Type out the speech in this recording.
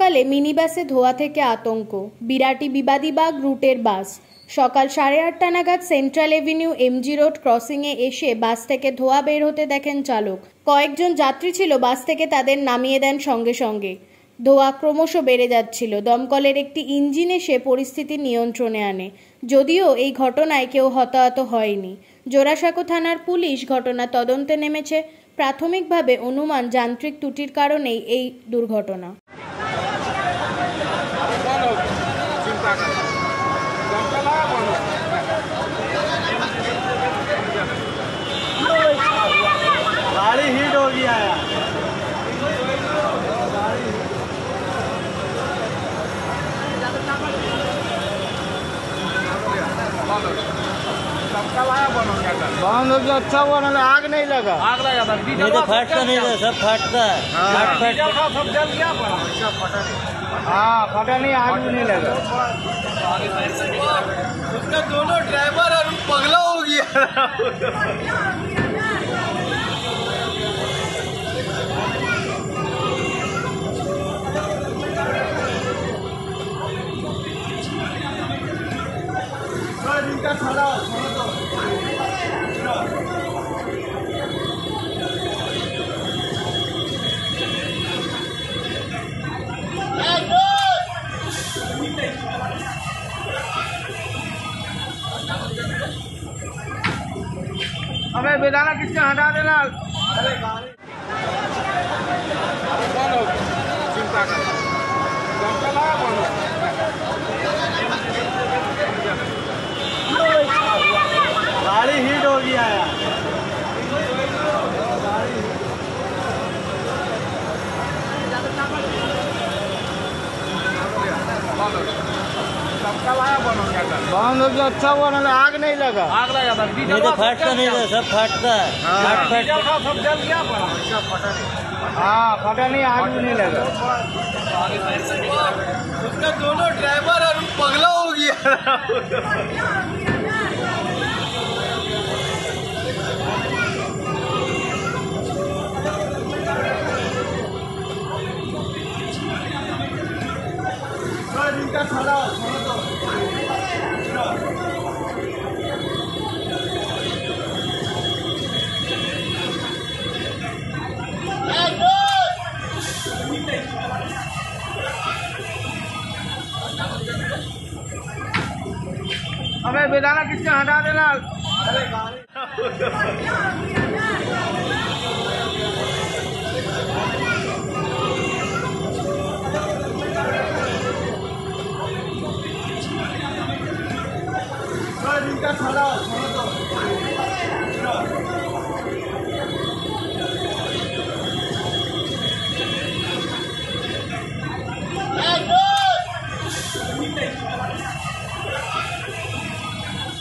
সকালে মিনি বাসে ধোঁয়া থেকে আতঙ্ক। বিরাটি বিবাদীবাগ রুটের বাস সকাল 8:30 নাগাদ সেন্ট্রাল এভিনিউ এমজি রোড ক্রসিংয়ে এসে বাস থেকে ধোঁয়া বের হতে দেখেন চালক। কয়েকজন যাত্রী ছিল বাস থেকে, তাদের নামিয়ে দেন সঙ্গে সঙ্গে। ধোঁয়া ক্রমশ বেড়ে যাচ্ছিল। দমকলের একটি ইঞ্জিন এসে পরিস্থিতি নিয়ন্ত্রণে আনে। যদিও এই ঘটনায় কেউ হতাহত হয়নি। জোড়াসাঁকো থানার পুলিশ ঘটনা তদন্তে নেমেছে। প্রাথমিকভাবে অনুমান যান্ত্রিক ত্রুটির কারণেই এই দুর্ঘটনা। गाड़ी हिट हो गया है। बंद हो गया, अच्छा हुआ, ना आग नहीं लगा। आग लगा था, नहीं तो फटता नहीं था, सब फटता है। सब जल गया, हाँ फटा नहीं, आग भी नहीं लगा। उसका दोनों ड्राइवर और पगला हो गया। अबे बेदाना किसने हटा देना। चिंता कर, गाड़ी हिट हो गया है। बंद हो गया, अच्छा हुआ, ना आग नहीं लगा। आग लगा था, नहीं तो फटता नहीं था, सब फटता है। सब जल गया, हाँ फटा नहीं, आग भी नहीं लगा। उसका दोनों ड्राइवर और पगला हो गया। अबे बेदाना किसने हटा देना। इनका